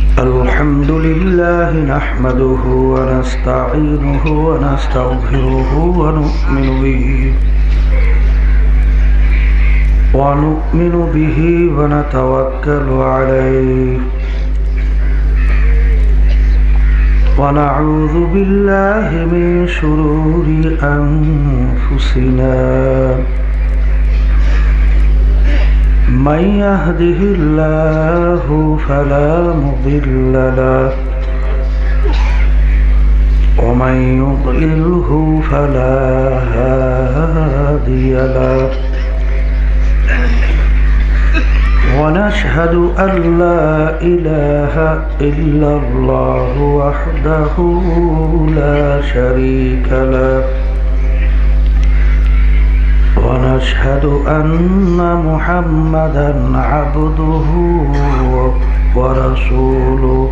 الحمد لله نحمده ونستعينه ونستغفره ونؤمن به ونتوكل عليه ونعوذ بالله من شرور أنفسنا من يهده الله فلا مضل له ومن يضلله فلا هادي له ونشهد أن لا إله إلا الله وحده لا شريك له ونشهد أن محمدا عبده ورسوله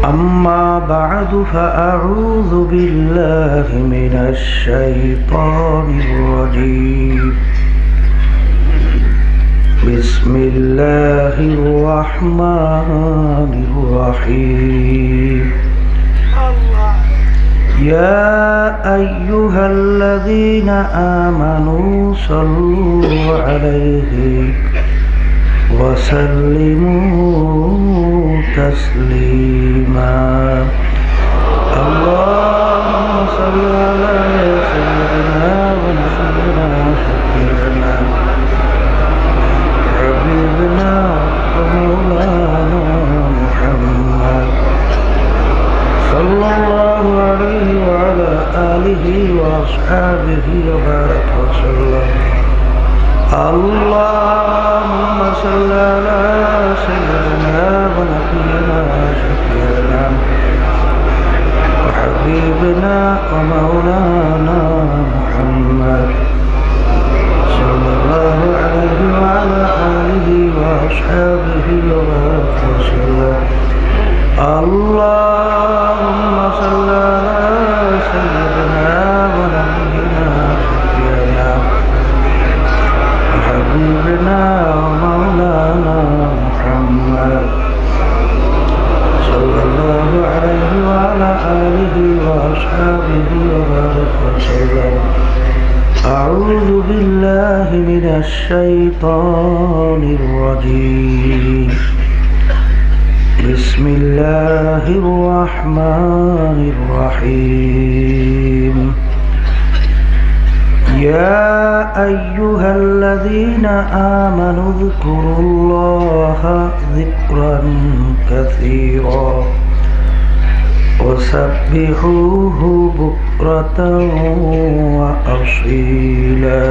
أما بعد فأعوذ بالله من الشيطان الرجيم بسم الله الرحمن الرحيم يا أيها الذين آمنوا صلوا عليه وسلموا تسليما اللهم صل على سيدنا ونبينا شفيعنا حبيبنا ومولانا محمد صلى الله عليه وعلى آله وأصحابه وبارك وسلم اللهم صل على سيدنا ونبينا شفيعنا وحبيبنا ومولانا محمد صلى الله عليه وعلى آله وأصحابه وبارك وسلم اللهم صل على سيدنا ونبينا شفيعنا وحبيبنا ومولانا محمد صلى الله عليه وعلى آله وأصحابه وبارك وسلم أعوذ بالله من الشيطان الرجيم بسم الله الرحمن الرحيم يا أيها الذين آمنوا اذكروا الله ذكرا كثيرا وسبحوه بكرة وأصيلا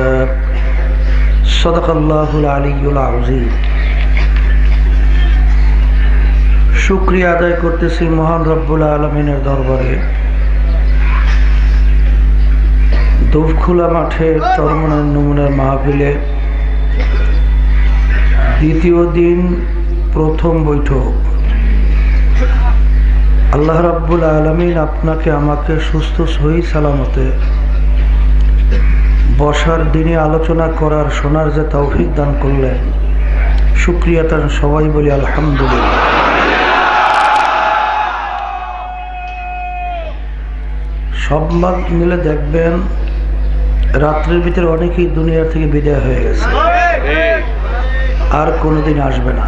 صدق الله العلي العظيم শুকরিয়া আদায় করতেছি মহান রব্বুল আলামিনের দরবারে দুফখোলা মাঠে চরমনের নমুনার মাহফিলে দ্বিতীয় দিন প্রথম বৈঠক আল্লাহ রাব্বুল আলামিন আপনাকে আমাকে সুস্থ সহি সালামতে বসার দিনে আলোচনা করার শোনার যে তৌফিক দান করলেন, শুকরিয়া তার সবাই বলি আলহামদুলিল্লাহ। সব মাস মিলে দেখবেন রাত্রের ভিতরে অনেকেই দুনিয়া থেকে বিদায় হয়ে গেছে, আর কোনোদিন আসবে না।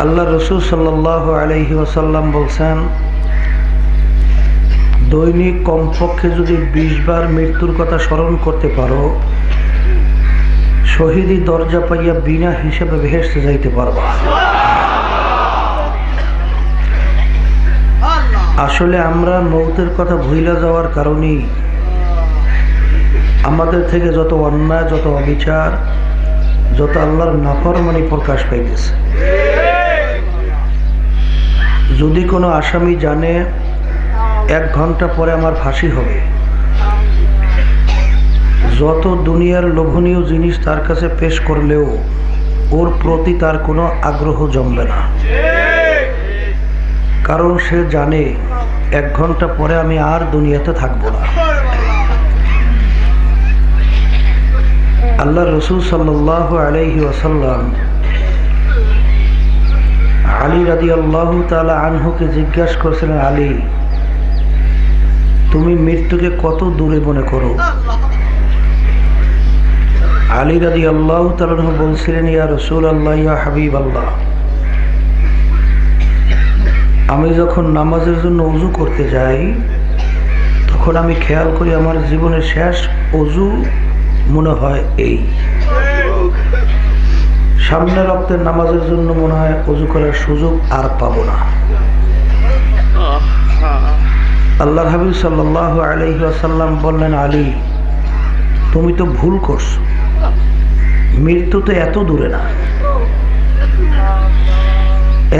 আল্লাহ রসুল সাল্লাল্লাহু আলাইহি ওয়াসাল্লাম বলছেন, দৈনিক কমপক্ষে যদি 20 বার মৃত্যুর কথা স্মরণ করতে পারো, শহীদি দরজা পাইয়া বিনা হিসেবে বেহেশতে যাইতে পারবা। আসলে আমরা মৌতের কথা ভুইলা যাওয়ার কারণেই আমাদের থেকে যত অন্যায়, যত অবিচার, যত আল্লাহর নাফরমানি প্রকাশ পাইতেছে। যদি কোনো আসামি জানে 1 ঘন্টা পরে আমার ফাঁসি হবে, যত দুনিয়ার লোভনীয় জিনিস তার কাছে পেশ করলেও ওর প্রতি তার কোনো আগ্রহ জমবে না, কারণ সে জানে 1 ঘন্টা পরে আমি আর দুনিয়াতে থাকবো না। আল্লাহ রসুল সাল্লাল্লাহু আলাইহি ওয়াসাল্লাম আলী রাদিয়াল্লাহু তাআলা আনহুকে জিজ্ঞাসা করেছিলেন, আলী, তুমি মৃত্যুকে কত দূরে মনে করো? আলী রাদিয়াল্লাহু তাআলা আনহু বলছিলেন, ইয়া রাসূলুল্লাহ, ইয়া হাবিবাল্লাহ, আমি যখন নামাজের জন্য ওযু করতে যাই তখন আমি খেয়াল করি আমার জীবনের শেষ ওযু মনে হয় এই। সামনে রক্তের নামাজের জন্য মনে হয় ওযু করার সুযোগ আর পাবো না। আল্লাহর হাবিব সাল্লাল্লাহু আলাইহি ওয়াসাল্লাম বললেন, আলী, তুমি তো ভুল করছো, মৃত্যু তো এত দূরে না।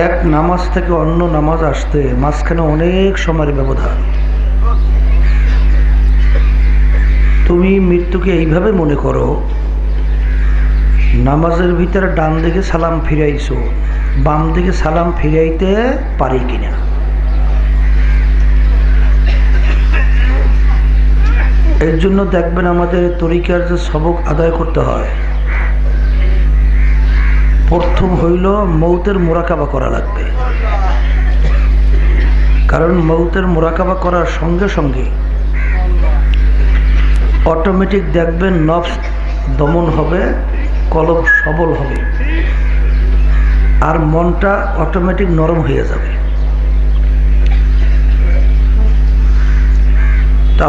এক নামাজ থেকে অন্য নামাজ আসতে মাঝখানে অনেক সময়ের ব্যবধান। তুমি মৃত্যুকে এইভাবে মনে করো, নামাজের ভিতরে ডান দিকে সালাম ফিরাইছো, বাম দিকে সালাম ফিরাইতে পারি কিনা। এর জন্য দেখবেন আমাদের তরিকার যে সবক আদায় করতে হয়, প্রথম হইল মৌতের মুরাকাবা করা লাগবে। কারণ মৌতের মুরাকাবা করার সঙ্গে সঙ্গে অটোমেটিক দেখবেন নফস দমন হবে, কলব সবল হবে, আর মনটা অটোমেটিক নরম হয়ে যাবে।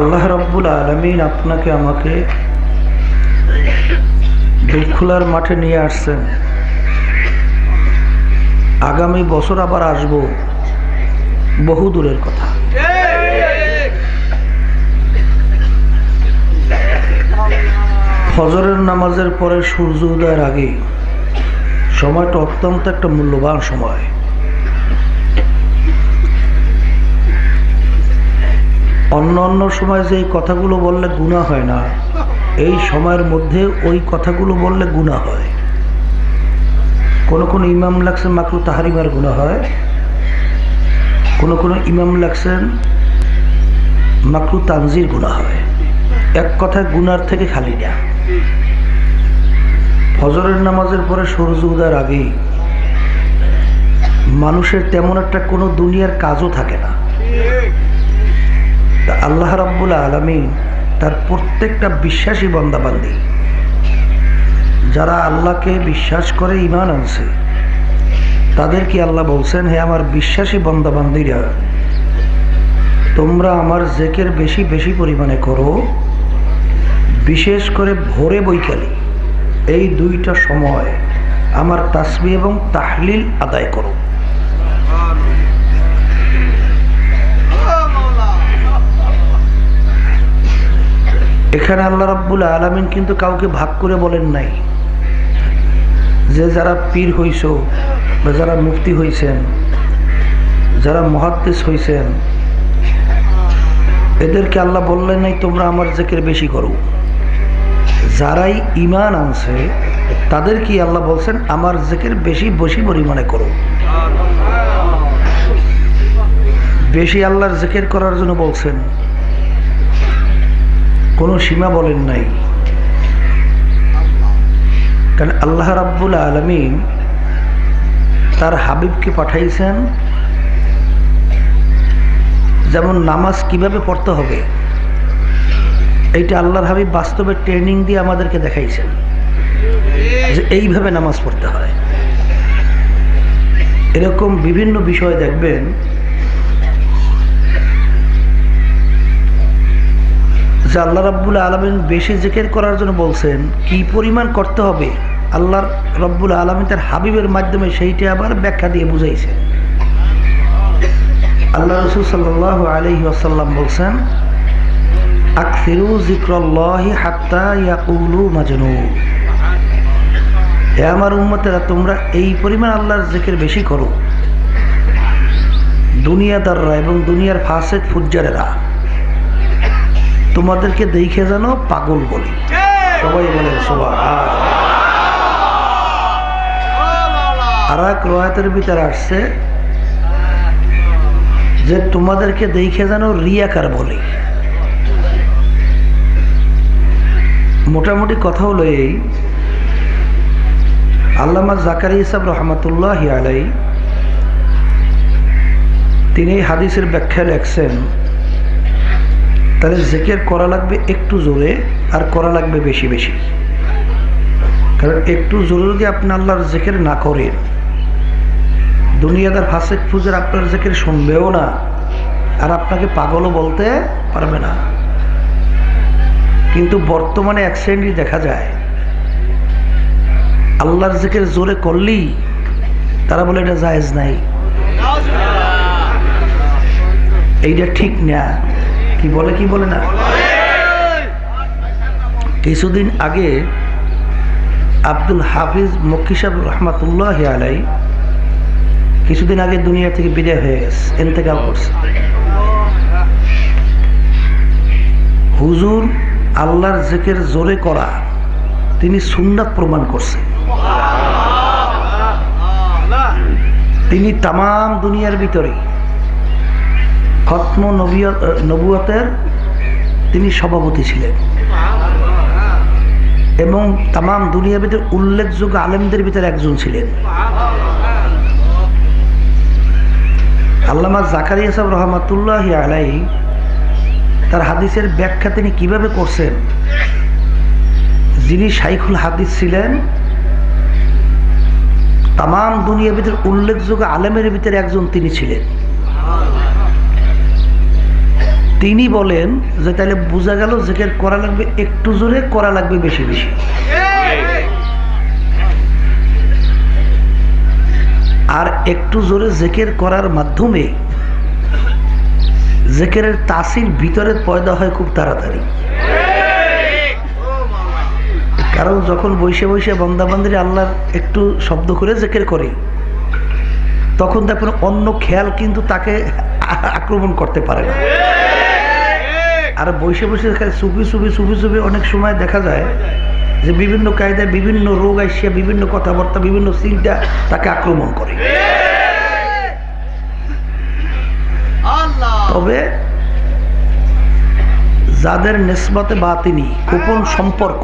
আল্লাহ রাব্বুল আলামিন আপনাকে আমাকে দুঃখুলার মাঠে নিয়ে আসছেন। আগামী বছর আবার আসব, বহু দূরের কথা। ফজরের নামাজের পরে সূর্য উদয়ের আগে সময়টা অত্যন্ত একটা মূল্যবান সময়। অন্য অন্য সময় যে কথাগুলো বললে গুনাহ হয় না, এই সময়ের মধ্যে ওই কথাগুলো বললে গুনাহ হয়। কোন কোন ইমাম লাগছেন মাকরু তাহরিমার গুনাহ হয়, কোন কোন ইমাম লাগছেন মাকরু তানজির গুনাহ হয়। এক কথায় গুনার থেকে খালি না। ফজরের নামাজের পরে সূর্য উদয়ের আগে মানুষের তেমন একটা কোনো দুনিয়ার কাজও থাকে না। আল্লাহ রাব্বুল আলামিন তার প্রত্যেকটা বিশ্বাসী বান্দাবান্দি যারা আল্লাহকে বিশ্বাস করে ঈমান আনছে, তাদেরকে আল্লাহ বলছেন, হে আমার বিশ্বাসী বান্দাবান্দিরা, তোমরা আমার জিকির বেশি বেশি পরিমাণে করো, বিশেষ করে ভোরে বৈকালে এই 2টা সময় আমার তাসবিহ এবং তাহলিল আদায় করো। এখানে আল্লাহ রাব্বুল আলামিন কিন্তু কাউকে ভাগ করে বলেন নাই যে যারা পীর হইছো বা যারা মুফতি হইছেন, যারা মুহাদ্দিস হইছেন, এদেরকে আল্লাহ বললেন নাই তোমরা আমার জিকির বেশি করো। যারাই ঈমান আনছে তাদেরকে আল্লাহ বলছেন আমার জিকির বেশি বেশি পরিমাণে করো। বেশি আল্লাহর জিকির করার জন্য বলছেন, কোনো সীমা বলেন নাই। কারণ আল্লাহ রাব্বুল আলামিন তার হাবিবকে পাঠাইছেন যেমন নামাজ কিভাবে পড়তে হবে এইটা আল্লাহর হাবিব বাস্তবে ট্রেনিং দিয়ে আমাদেরকে দেখাইছেন যে এইভাবে নামাজ পড়তে হয়। এরকম বিভিন্ন বিষয় দেখবেন যে আল্লাহ রাব্বুল আলামিন বেশি জিকির করার জন্য বলছেন, কি পরিমাণ করতে হবে আল্লাহ রাব্বুল আলামিন তার হাবিবের মাধ্যমে সেইটা আবার ব্যাখ্যা দিয়ে বুঝাইছেন। আল্লাহ রাসূল সাল্লাল্লাহু আলাইহি ওয়াসাল্লাম বলছেন, আকসিরু যিকরাল্লাহি হাত্তা ইয়াকুলু মাজনুন। হে আমার উম্মতেরা, তোমরা এই পরিমাণ আল্লাহর জিকির বেশি করো, দুনিয়াদাররা এবং দুনিয়ার ফাসেক ফুজ্জারেরা তোমাদেরকে দেখে যেন পাগল বলি। সবাই বলেন সুবহানাল্লাহ। আর এক রওয়ায়াতের ভিতরে আসছে যে তোমাদেরকে দেখে যেন রিয়াকার বলি। মোটামুটি কথা হলো এই, আল্লামা জাকারিয়া সাহেব রহমাতুল্লাহি আলাইহি তিনি হাদিসের ব্যাখ্যা লেখছেন, তাহলে জিকির করা লাগবে একটু জোরে আর করা লাগবে বেশি বেশি। কারণ একটু জোরে যদি আপনি আল্লাহর জিকির না করেন, দুনিয়াদার ফাসেক ফুজের আপনার জিকির শুনবেও না আর আপনাকে পাগলও বলতে পারবে না। কিন্তু বর্তমানে এক শ্রেণী দেখা যায় আল্লাহর জিকির জোরে করলেই তারা বলে এটা জায়েজ নাই, এইটা ঠিক না। কি বলে না। কিছুদিন আগে আব্দুল হাফিজ মক্কি সাহেব রহমাতুল্লাহি আলাইহি কিছুদিন আগে দুনিয়া থেকে বিদায় হয়ে গেছে, ইন্তেকাল করছে। হুজুর আল্লাহর জিকির জোরে করা তিনি সুন্নাত প্রমাণ করছেন। তিনি তামাম দুনিয়ার ভিতরে খতম নবুয়তের তিনি সভাপতি ছিলেন এবং তামাম দুনিয়ার ভিতরে উল্লেখযোগ্য আলেমদের ভিতরে একজন ছিলেন। আল্লামা জাকারিয়া সাহেব রহমাতুল্লাহি আলাইহি তার হাদিসের ব্যাখ্যা তিনি কিভাবে করছেন, যিনি শাইখুল হাদিস ছিলেন, তামাম দুনিয়ার ভিতরে উল্লেখযোগ্য আলেমের ভিতরে একজন তিনি ছিলেন। তিনি বলেন যে তাহলে বোঝা গেল জিকির করা লাগবে একটু জোরে, করা লাগবে বেশি বেশি। আর একটু জোরে জিকির করার মাধ্যমে জিকিরের তাসির ভিতরে পয়দা হয় খুব তাড়াতাড়ি। কারণ যখন বসে বসে বান্দাবান্দিরা আল্লাহর একটু শব্দ করে জিকির করে, তখন দেখুন অন্য খেয়াল কিন্তু তাকে আক্রমণ করতে পারে না। আর বসে বসে চুপি চুপি অনেক সময় দেখা যায় যে বিভিন্ন কায়দায় বিভিন্ন রোগ আসিয়া, বিভিন্ন কথাবার্তা, বিভিন্ন চিন্তা তাকে আক্রমণ করে। তবে যাদের নিসবতে বাতিনি গোপন সম্পর্ক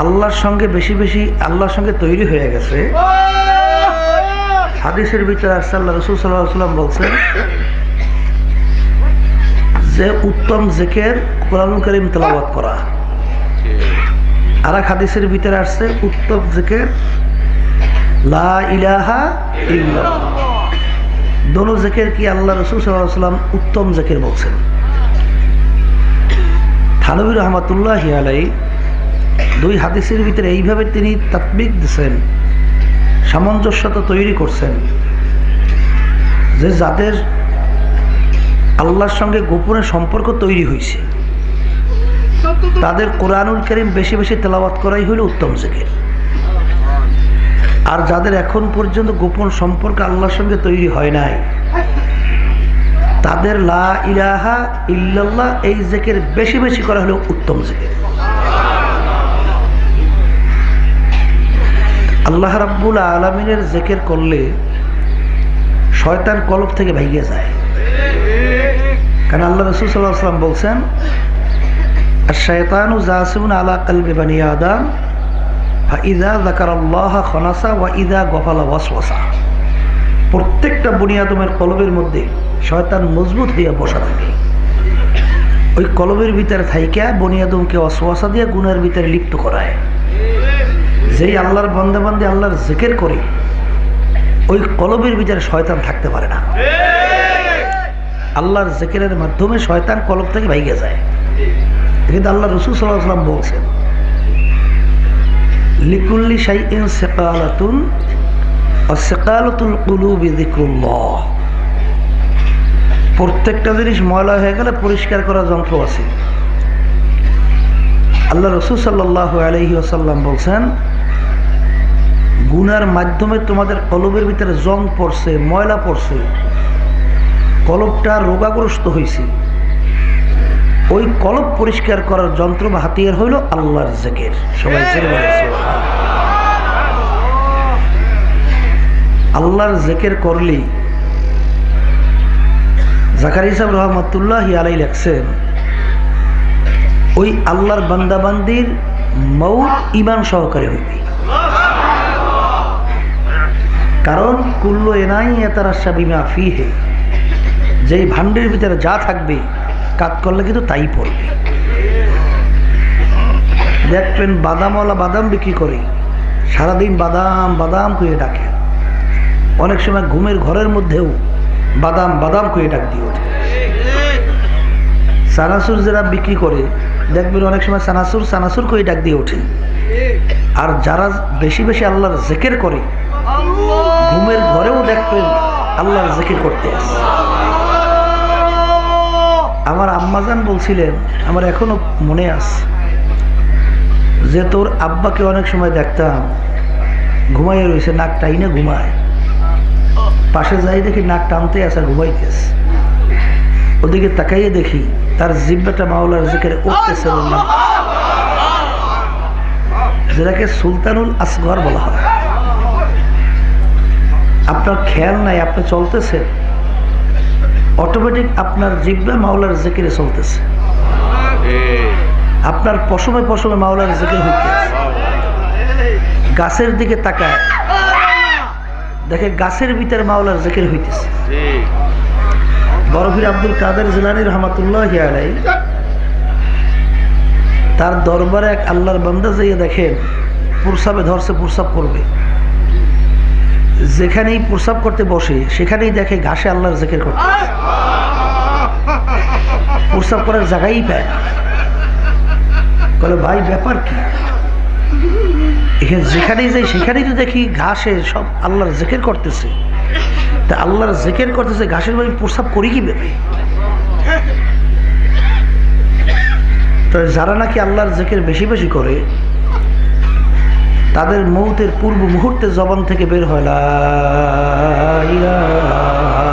আল্লাহর সঙ্গে বেশি বেশি আল্লাহর সঙ্গে তৈরি হয়ে গেছে, হাদিসের ভিতরে আসছে আল্লাহ রাসূল সাল্লাল্লাহু আলাইহি ওয়াসাল্লাম বলছেন যে উত্তম জিকির কোরআনুল কারীম তেলাওয়াত করা। আর এক হাদিসের ভিতরে আসছে উত্তম জিকির লা ইলাহা ইল্লাল্লাহ। দোনো জিকির কি আল্লাহ রাসূল সাল্লাল্লাহু আলাইহি ওয়াসাল্লাম উত্তম জিকির বলছেন। থানভী রহমাতুল্লাহি আলাইহি দুই হাদিসের ভিতরে এইভাবে তিনি তাতবিক দিয়েছেন, সামঞ্জস্যতা তৈরি করছেন যে যাদের আল্লাহর সঙ্গে গোপনে সম্পর্ক তৈরি হয়েছে তাদের কোরআনুল কারীম বেশি বেশি তেলাওয়াত করাই হলো উত্তম জিকির। আর যাদের এখন পর্যন্ত গোপন সম্পর্ক আল্লাহর সঙ্গে তৈরি হয় নাই, তাদের লা ইলাহা ইল্লাল্লাহ এই জিকির বেশি বেশি করা হলো উত্তম জিকির। আল্লাহ রাব্বুল আলামিনের জিকির করলে শয়তান কলব থেকে ভাইগে যায়। কারণ আল্লাহ রাসূল সাল্লাল্লাহু আলাইহি ওয়াসাল্লাম বলছেন, আশ-শায়তানু জাসিমুন আলা কলবি বানি আদম ফাইযা যাকারাল্লাহ খানাসা ওয়া ইযা গফালা ওয়াসওয়াসা। প্রত্যেকটা বনি আদমের কলবের মধ্যে শয়তান মজবুত হইয়া বসা থাকে। ওই কলবের ভিতরে থাইকা বনি আদমকে ওয়াসওয়াসা দিয়ে গুনাহের ভিতরে লিপ্ত করায়। যেই আল্লাহর বান্দা বান্দি আল্লাহর জিকির করে, ওই কলবের ভিতরে শয়তান থাকতে পারে না। আল্লাহর জিকিরের মাধ্যমে শয়তান কলব থেকে ভাইগে যায়। কিন্তু আল্লাহ রাসূল সাল্লাল্লাহু আলাইহি ওয়াসাল্লাম বলছেন, লিকুল্লি শাইইন সিকালাতুন ওয়া সিকালাতুল কুলুবি যিকরুল্লাহ। প্রত্যেকটা জিনিস ময়লা হয়ে গেলে পরিষ্কার করার যন্ত্র আছে। আল্লাহ রাসূল সাল্লাল্লাহু আলাইহি ওয়াসাল্লাম বলছেন, গুনার মাধ্যমে তোমাদের কলবের ভিতরে জং পড়ছে, ময়লা পড়ছে, কলবটা রোগাগ্রস্ত হয়েছে, ওই কলব পরিষ্কার করার যন্ত্র বা হাতিয়ার হইল আল্লাহর জিকির। সবাই আল্লাহর জিকির করলেই, জাকারিয়া সাহেব রহমাতুল্লাহি আলাইহি লেখছেন, ওই আল্লাহর বান্দাবান্দির মউত ঈমান সহকারে হইবে। কারণ কুল্লু এনাই ইয়াতারাশা বিমা ফিহি, যেই ভান্ডের ভিতরে যা থাকবে কাজ করলে কিন্তু তাই পড়বে। দেখবেন বাদামওয়ালা বাদাম বিক্রি করে, সারাদিন বাদাম বাদাম করে ডাকে। অনেক সময় ঘুমের ঘরের মধ্যেও বাদাম বাদাম করে ডাক দিয়ে ওঠে। সানাসুর যারা বিক্রি করে, দেখবেন অনেক সময় সানাসুর সানাসুর করে ডাক দিয়ে ওঠে। আর যারা বেশি বেশি আল্লাহর জিকির করে, ঘুমের ঘরেও দেখবেন আল্লাহর জিকির করতে আসে। আমার আম্মাজান বলছিলেন, আমার এখনো মনে আছে, যে তোর আব্বাকে অনেক সময় দেখতাম ঘুমাইয়ে রয়েছে, নাক টাইনে ঘুমায়, পাশে যাই দেখি নাক টানতে আসা ঘুমাইতেছে, ওদিকে তাকাইয়ে দেখি তার জিহ্বাটা মাওলার জিকিরে উঠতেছে, যেটাকে সুলতানুল আসগর বলা হয়। আপনার খেয়াল নাই, আপনি চলতেছেন, অটোমেটিক আপনার জিহ্বা মাওলার জিকিরে চলতেছে, আপনার পশমে পশমে মাওলার জিকির হইতেছে। গাছের দিকে তাকায় দেখে গাছের ভিতরে মাওলার জিকির হইতেছে। বরফির আব্দুল কাদের জিলানী রহমাতুল্লাহি আলাইহি, তার দরবারে এক আল্লাহর বান্দা যাইয়া দেখেন প্রস্রাবে ধরছে, প্রস্রাব করবে, যেখানেই প্রস্রাব করতে বসে সেখানেই দেখে ঘাসে আল্লাহর জিকির করতে, প্রস্রাব করার জায়গাই পায় না। বলে ভাই ব্যাপার কি? এখানে যেখানেই যাই সেখানেই তো দেখি ঘাসে সব আল্লাহর জিকির করতেছে, তা আল্লাহর জিকির করতেছে, ঘাসের ভাই প্রস্রাব করি কি ভেবে? তো যারা নাকি আল্লাহর জিকির বেশি বেশি করে, তাদের মৌতের পূর্ব মুহূর্তে জবান থেকে বের হয় লা ইলাহা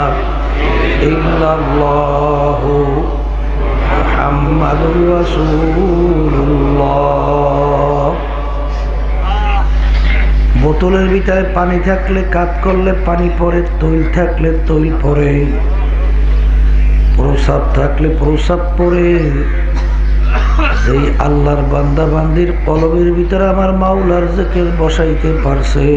ইল্লাল্লাহু মুহাম্মাদুর রাসূলুল্লাহ। বোতলের ভিতরে পানি থাকলে কাজ করলে পানি পড়ে, তৈল থাকলে তৈল পড়ে, প্রসাব থাকলে প্রসাব পড়ে। যেই আল্লাহর বান্দা বান্দির কলবের ভিতরে আমার মাওলার জিকির বসাইতে পারছে,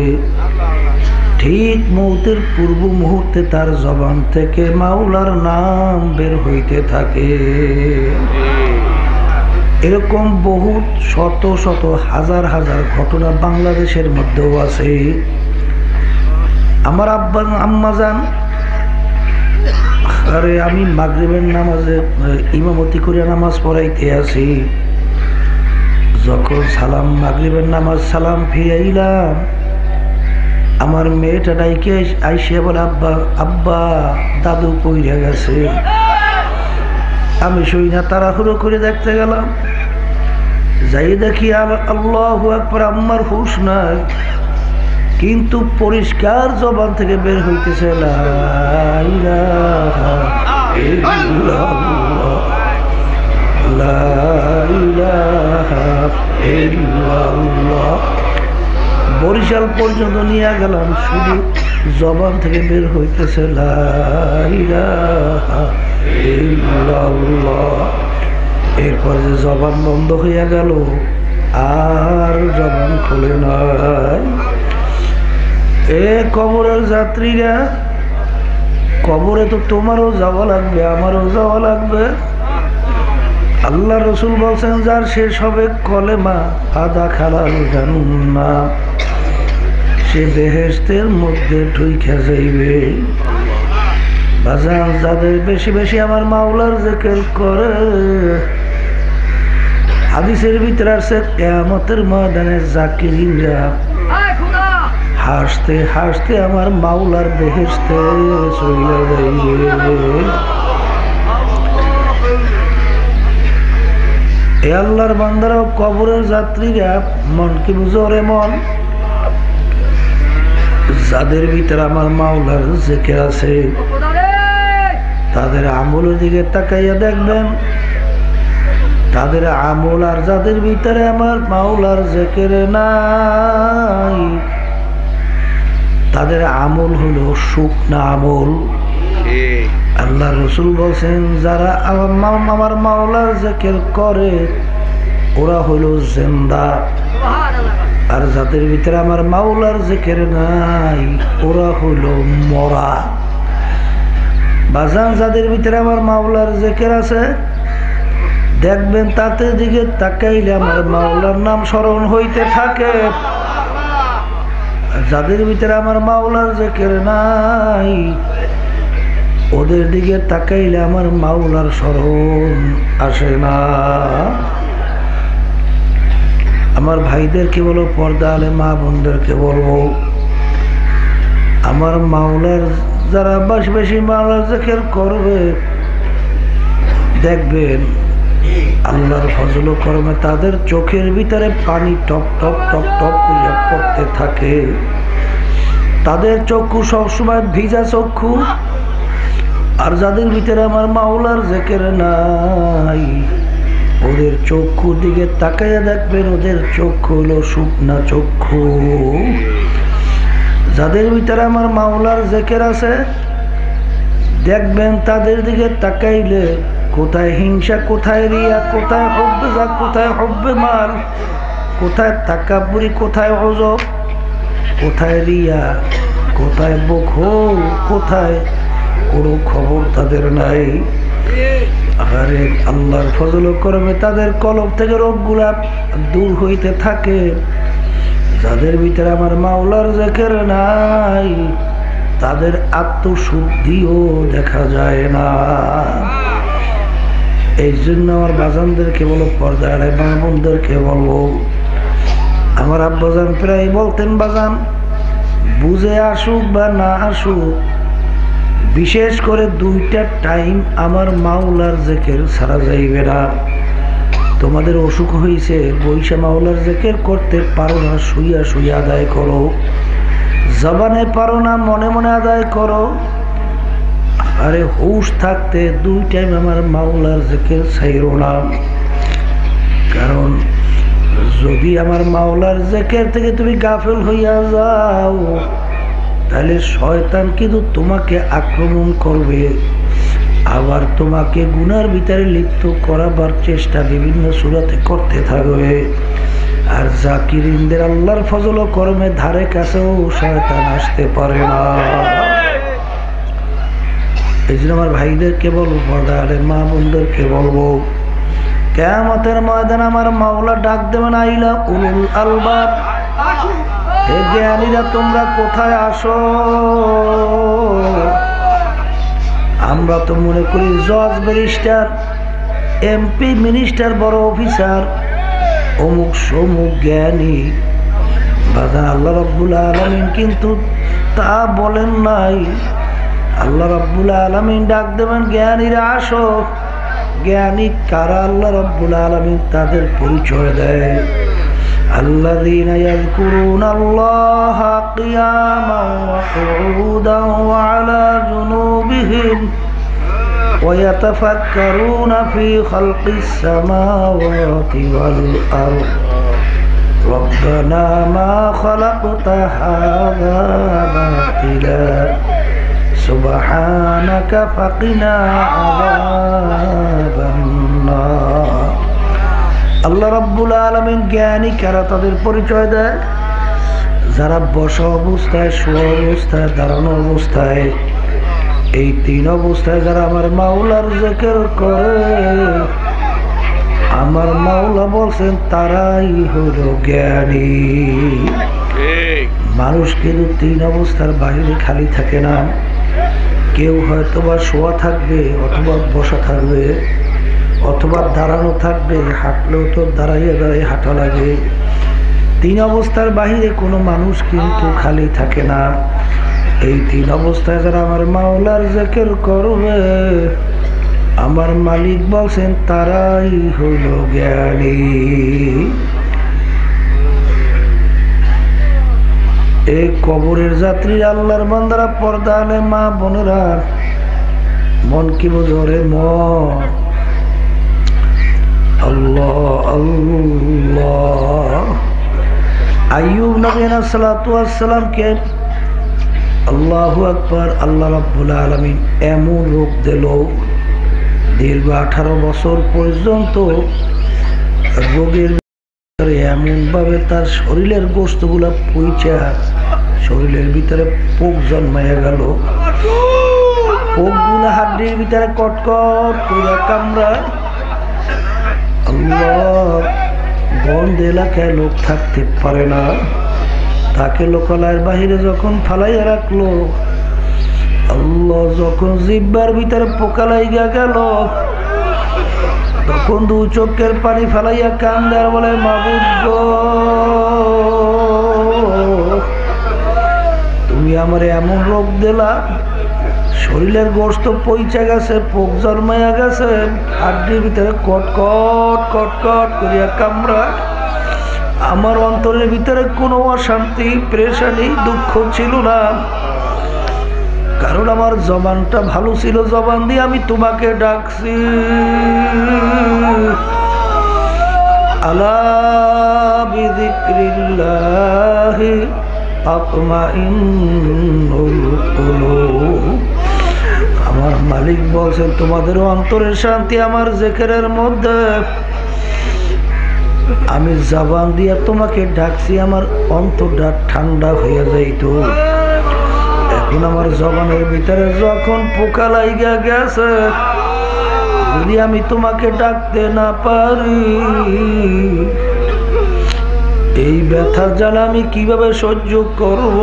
ঠিক মৌতের পূর্ব মুহূর্তে তার জবান থেকে মাওলার নাম বের হইতে থাকে। এরকম বহুত শত শত হাজার হাজার ঘটনা বাংলাদেশের মধ্যেও আছে। আমার আম্মাজান, আরে আমি মাগরিবের নামাজে ইমামতি করে নামাজ পড়াইতে আছি, যখন সালাম মাগরিবের নামাজ সালাম ফিরাইলাম, আমার মেয়েটা ডাইকে আইসিয়া বলে আব্বা আব্বা দাদু কইরা গেছে। আমি শুই না, তাড়াহুড়ো করে দেখতে গেলাম, যাই দেখি আল্লাহু আকবার, আম্মার হুঁশ নাই, কিন্তু পরিষ্কার জবান থেকে বের হইতেছে লা ইলাহা ইল্লাল্লাহ, লা ইলাহা ইল্লাল্লাহ। বরিশাল পর্যন্ত নিয়ে গেলাম, শুধু জবান থেকে বের হইতেছে লা ইলাহা ইল্লাল্লাহ। এরপর যে জবান বন্ধ হইয়া গেল, আর জবান খুলে নাই। এ কবরের যাত্রীরা, কবরে তো তোমারও যাওয়া লাগবে, আমারও যাওয়া লাগবে। আল্লাহ রসুল বলছেন যার শেষ হবে কলেমা আদা খালাল জান্নাহ, সে বেহেশতের মধ্যে ঢুইকা যাইবে। বাজান, যাদের বেশি বেশি আমার মাওলার জিকির করে, হাদিসের ভিতরে আছে কিয়ামতের ময়দানে জাকিরিনরা হাসতে হাসতে আমার মাওলার বেহেশতে চলে যাইবে। এ আল্লাহর বান্দারাও, কবরের যাত্রীরা, মন কি বুঝো রে মন? যাদের ভিতরে আমার মাওলার জিকির আছে, তাদের আমলের দিকে তাকাইয়া দেখবেন, তাদের আমল আর যাদের ভিতরে আমার মাওলার জিকির নাই, তাদের আমল হলো শুকনা আমল। আল্লাহ রসুল বলছেন যারা আমার মাওলার জিকির করে ওরা হলো জিন্দা, আর যাদের ভিতরে আমার মাওলার জিকির নাই ওরা হলো মরা। বাজান, যাদের ভিতরে আমার মাওলার জিকির আছে দেখবেন তাদের দিকে তাকাইলে আমার মাওলার নাম স্মরণ হইতে থাকে। যাদের ভিতরে আমার মাওলার জিকির নাই ওদের দিকে তাকাইলে আমার মাওলার স্মরণ আসে না। আমার ভাইদেরকে বলো, পর্দা আলে মা বোনদেরকে বলবো, আমার মাওলার যারা বেশি বেশি মাওলার জিকির করবে দেখবেন আল্লাহর ফজল ও করমে তাদের চোখের ভিতরে পানি টপ টপ টপ টপ করে পড়তে থাকে। তাদের চক্ষু সবসময় ভিজা চক্ষু। আর যাদের ভিতরে আমার মাওলার জিকির নাই ওদের চক্ষুর দিকে তাকাইয়া দেখবেন ওদের চক্ষু হলো শুকনা চক্ষু। যাদের ভিতরে আমার মাওলার জিকির আছে দেখবেন তাদের দিকে তাকাইলে কোথায় হিংসা, কোথায় রিয়া, কোথায় হব্বে যা, কোথায় হব্বে মাল, কোথায় তাকাব্বুরি, কোথায় অজব, কোথায় রিয়া, কোথায় বখল, কোথায় কোনো খবর তাদের নাই। আরে আল্লাহর ফজল ও করমে তাদের কলব থেকে রোগগুলা দূর হইতে থাকে। যাদের ভিতরে আমার মাওলার জিকির নাই তাদের আত্মশুদ্ধিও দেখা যায় না। এই জন্য আমার বাজানদেরকে বলো, পর্দার মা বোনদেরকে বলবো, আমার আব্বাজান প্রায় বলতেন, বাজান বুঝে আসুক বা না আসুক, বিশেষ করে দুইটা টাইম আমার মাওলার জিকির ছাড়া যাইবে না। তোমাদের অসুখ হয়েছে, বৈশা মাওলার জিকির করতে পারো না, শুইয়া শুইয়া আদায় করো। জবানে পারো না, মনে মনে আদায় করো। আরে হুশ থাকতে দুই টাইম আমার মাওলার জিকির ছাইরো না। কারণ যদি আমার মাওলার জিকির থেকে তুমি গাফেল হইয়া যাও তাহলে শয়তান কিন্তু তোমাকে আক্রমণ করবে, আবার তোমাকে গুনার ভিতরে লিপ্ত করাবার চেষ্টা বিভিন্ন সূরাতে করতে থাকবে। আর জাকিরিনদের আল্লাহর ফজল ও করমে ধারে কাছেও শয়তান আসতে পারে না। এই জন্য আমার ভাইদেরকে বলবো, পর্দা আলের মা বোনদেরকে বলবো, কিয়ামতের ময়দানে আমার মাওলা ডাক দেবেন, আইলা উলুল আলবাব, হে জ্ঞানীরা তোমরা কোথায় আসো? আমরা তো মনে করি জজ, ব্যারিস্টার, এমপি, মিনিস্টার, বড় অফিসার, অমুক সমুক জ্ঞানী। বাজান, আল্লাহ রাব্বুল আলামিন কিন্তু তা বলেন নাই। আল্লাহ রাব্বুল আলামিন ডাক দেবেন, জ্ঞানীরা আসো। জ্ঞানী কারা? আল্লাহ রাব্বুল আলামিন তাদের পরিচয় দেয়, আল্লাযীনা ইয়াযকুরুনাল্লাহা কিয়ামান ওয়া কুউদান ওয়া আলা জুনুবিহিম ওয়া ইয়াতাফাক্কারুনা ফি খালকিস সামাওয়াতি ওয়াল আরদ ربنا ما خلقت هذا باطلا سبحانك فقنا عذاب النار। আল্লাহ রাব্বুল আলামিন জ্ঞানী কারা তাদের পরিচয় দেয় যারা বসা অবস্থায়, শোয়া অবস্থায়, দাঁড়ানো অবস্থায়, এই তিন অবস্থায় যারা আমার মাওলার জিকির করে, আমার মাওলা বলছেন তারাই হলো জ্ঞানী। মানুষ কিন্তু তিন অবস্থার বাইরে খালি থাকে না। কেউ হয়তো বা শোয়া থাকবে, অথবা বসা থাকবে, অথবা দাঁড়ানো থাকবে। হাঁটলেও তো দাঁড়াইয়ে দাঁড়াই হাঁটা লাগে। তিন অবস্থার বাহিরে কোনো মানুষ কিন্তু খালি থাকে না। এই তিন অবস্থায় যারা আমার মাওলার জিকির করবে, আমার মালিক বলছেন তারাই হলো জ্ঞানী। এই কবরের যাত্রী আল্লাহর বান্দারা, পর্দা আলে মা বোনেরা, মন কি বোঝরে মন, আল্লাহ আল্লাহ। আইয়ুব নবী আলাইহিস সালাতু ওয়াস সালামকে আল্লাহু আকবার, আল্লাহ রাব্বুল আলামিন এমন রোগ দিল, দীর্ঘ 18 বছর পর্যন্ত রোগের ভিতরে এমনভাবে তার শরীরের গোশতগুলা পইচা শরীরের ভিতরে পোক জন্মাইয়া গেল। পোকগুলা হাড্ডির ভিতরে কটকট করে কামড়ায়। আল্লাহ, গন্ধ এলাকায় লোক থাকতে পারে না। তাকে লোকালয়ের বাহিরে যখন ফালাইয়া রাখলো, আল্লাহ যখন জিহ্বার ভিতরে পোকা লাইগা গেল, তখন দু চোখের পানি ফালাইয়া কান্দে আর বলে, মাবুদ গো, তুমি আমার এমন রোগ দিলা, শরীরের গোশত পইচা গেছে, পোক জন্মাইয়া গেছে, হাড্ডির ভিতরে কটকট কটকট করিয়া কামড়া। আমার অন্তরের ভিতরে কোনো অশান্তি, পেরেশানি, দুঃখ ছিল না, কারণ আমার জবানটা ভালো ছিল। জবান দিয়ে আমি তোমাকে ডাকছি, আলা বিযিক্রিল্লাহি তাতমাইন্নুল কুলুব। আমার মালিক বলছেন তোমাদের অন্তরের শান্তি আমার জিকিরের মধ্যে। আমি জবান দিয়ে তোমাকে ডাকছি, আমার অন্তরটা ঠান্ডা হয়ে যাইত। এখন আমার জবানের ভিতরে যখন পোকা লাইগা গেছে, যদি আমি তোমাকে ডাকতে না পারি, এই ব্যথা জ্বালা আমি কিভাবে সহ্য করব?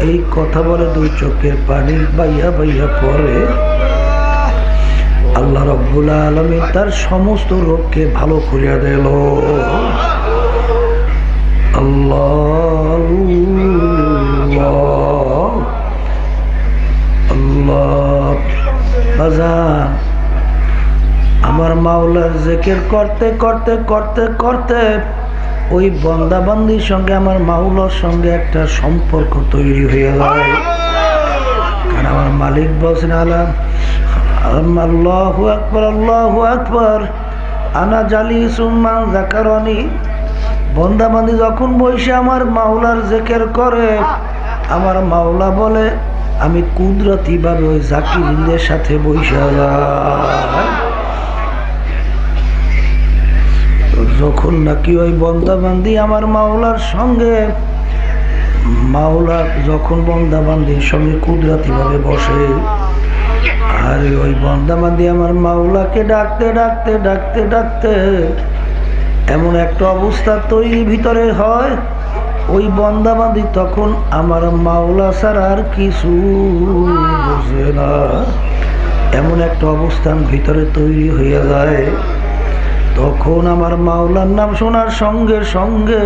এই কথা বলে দুই চোখের পানি বাইয়া বাইয়া পড়ে। আল্লাহ রাব্বুল আলামিন তার সমস্ত রোগকে ভালো করিয়া দিল। আল্লাহ আল্লাহ। বাজান, আমার মাওলার জিকির করতে করতে করতে করতে ওই বান্দা বান্দির সঙ্গে আমার মাওলার সঙ্গে একটা সম্পর্ক তৈরি হয়ে যায়। কারণ আমার মালিক বলছেন, আল্লাহু আকবার, আল্লাহু আকবার, আনা জালিসুম মান যাকারানি। বান্দা বান্দি যখন বসে আমার মাওলার জিকির করে, আমার মাওলা বলে আমি কুদরতি ভাবে ওই জাকিরিনদের সাথে বসে যাই। যখন নাকি ওই বান্দা বান্দি আমার মাওলার সঙ্গে, মাওলা যখন বান্দা বান্দির সঙ্গে কুদরতি ভাবে বসে, আর ওই বান্দা বান্দি আমার মাওলাকে ডাকতে ডাকতে ডাকতে ডাকতে এমন একটা অবস্থা তৈরি ভিতরে হয়, ওই বান্দা বান্দি তখন আমার মাওলা ছাড়া আর কিছু বোঝে না। এমন একটা অবস্থান ভিতরে তৈরি হয়ে যায়, তখন আমার মাওলার নাম শোনার সঙ্গে সঙ্গে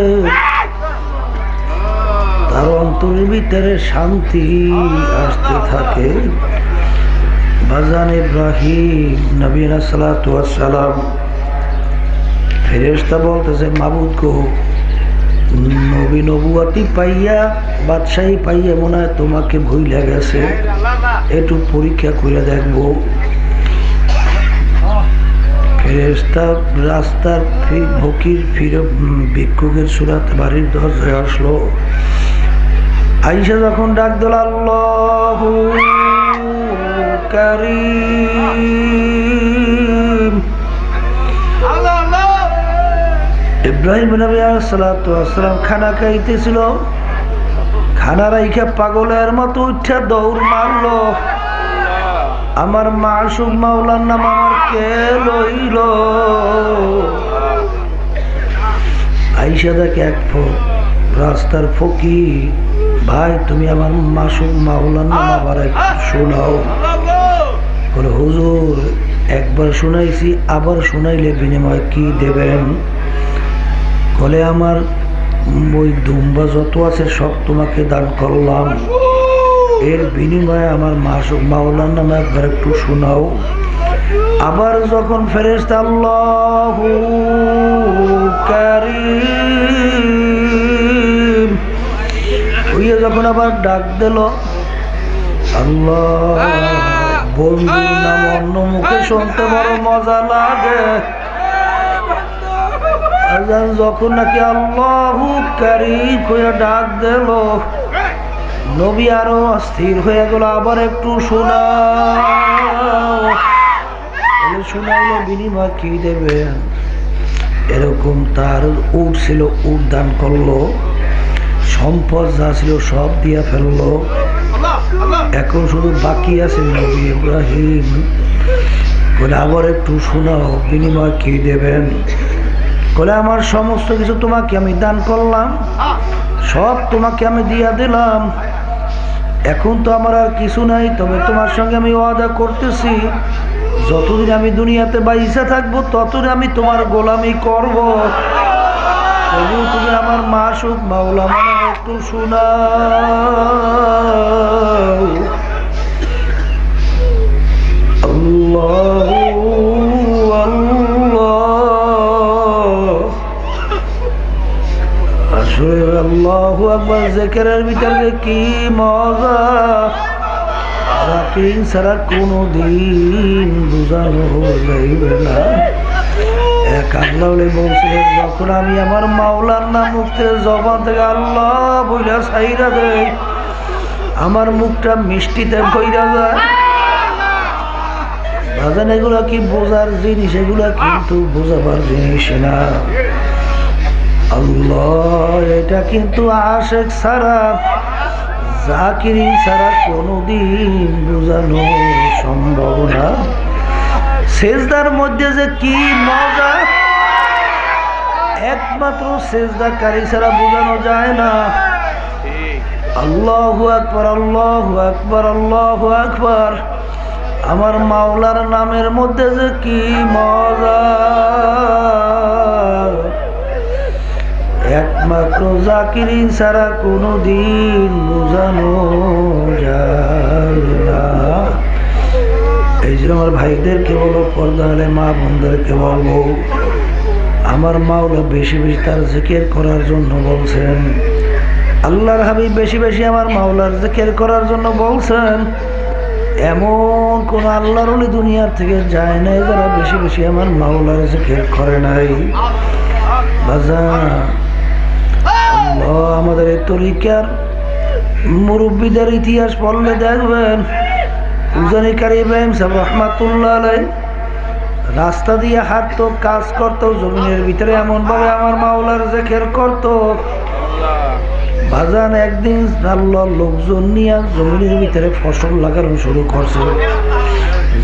তার অন্তরের ভিতরে শান্তি আসতে থাকে। বাজান ইব্রাহিম নবী আলাইহিস সালাতু ওয়াস সালাম, ফেরেশতা বলতেছে, মাবুদ গো, নবী নবুয়াতি পাইয়া, বাদশাহী পাইয়া মনে হয় তোমাকে ভুইলা গেছে, একটু পরীক্ষা করে দেখবো। ফেরেশতা রাস্তার ফকির ভিক্ষুকের সুরাত বাড়ির দরজায় আসলো। আইসা যখন ডাক দিল আল্লাহু কারীম, ইব্রাহিম নবী আলাইহিস সালাতু ওয়াস সালাম খানা খাইতেছিল। খানা রাইখা পাগলের মতো উঠা দৌড় মারলো। আমার মাসুক মাওলার নাম আমার কে লইল। আইসা দেখে এক রাস্তার ফকির, ভাই তুমি আমার মাসুক মাওলার নাম আবার একটু শোনাও। বলে হুজুর একবার শুনাইছি, আবার শুনাইলে বিনিময় কি দেবেন? বলে আমার ওই দুম্বা যত আছে সব তোমাকে দান করলাম, এর বিনিময়ে আমার মাসুক মাওলার নামে একবার একটু শোনাও। আবার যখন ফেরেশতা আল্লাহু কারীম হইয়া যখন আবার ডাক দিল, আল্লাহ বন্ধুর নাম অন্য মুখে শুনতে বড় মজা লাগে। যখন নাকি আল্লাহু কারীম হইয়া ডাক দিল, নবী আরো অস্থির হয়ে গেল, আবার একটু শোনাও। শোনাইলে বিনিময় কি দেবে? এরকম তার উট ছিল, উট দান করলো, সম্পদ যা ছিল সব দিয়া ফেললো। এখন শুধু বাকি আছে নবী ইব্রাহিম। বলে আবার একটু শোনাও, বিনিময় কি দেবেন? বলে আমার সমস্ত কিছু তোমাকে আমি দান করলাম, সব তোমাকে আমি দিয়া দিলাম, এখন তো আমার আর কিছু নাই। তবে তোমার সঙ্গে আমি ওয়াদা করতেছি, যতদিন আমি দুনিয়াতে বাইসা থাকবো ততদিন আমি তোমার গোলামি করব। তবু তুমি আমার মাসুক মাওলা মানে একটু শোনাও। আল্লাহু আল্লাহ, আসলে আল্লাহু আকবার জিকিরের ভিতরে কি মজা, রাকিং ছাড়া কোনোদিন বোঝানো যাইবে না। এক আল্লাহ বলছিলেন, যখন আমি আমার মাওলার নাম মুখে জবান থেকে আল্লাহ বইলা ছাইরা দেয়, আমার মুখটা মিষ্টিতে ভইরা যায়। বাজান এগুলা কি বোঝার জিনিস? এগুলা কিন্তু বোঝাবার জিনিস না। আল্লাহ এটা কিন্তু আশেক ছাড়া, জাকিরি ছাড়া কোনোদিন বোঝানো সম্ভব না। সেজদার মধ্যে যে কি মজা, একমাত্র সেজদাকারী ছাড়া বোঝানো যায় না। আল্লাহু আকবার, আল্লাহু আকবার, আল্লাহু আকবার। আমার মাওলার নামের মধ্যে যে কি মজা, একমাত্র জাকিরি ছাড়া কোনোদিন বোঝানো যায় না। এই যে আমার ভাইদেরকে বলো, পর্দা হলে মা বোনদেরকে বলবো, আমার মাওলা বেশি বেশি তার জিকির করার জন্য বলছেন। আল্লাহর হাবিব বেশি বেশি আমার মাওলার জিকির করার জন্য বলছেন। এমন কোন আল্লাহর ওলি দুনিয়ার থেকে যায় নাই যারা বেশি বেশি আমার মাওলার জিকির করে নাই। বাজান আমাদের এই তরিকার মুরব্বীদের ইতিহাস পড়লে দেখবেন, উজানিকারী ইব্রাহিম সাহেব রহমাতুল্লাহ আলাইহি রাস্তা দিয়ে হাঁটতো, কাজ করতো, জমিনের ভিতরে এমন ভাবে আমার মাওলার জিকির করতো। বাজান একদিন আল্লাহর লোকজন নিয়ে জমিনের ভিতরে ফসল লাগানো শুরু করছে।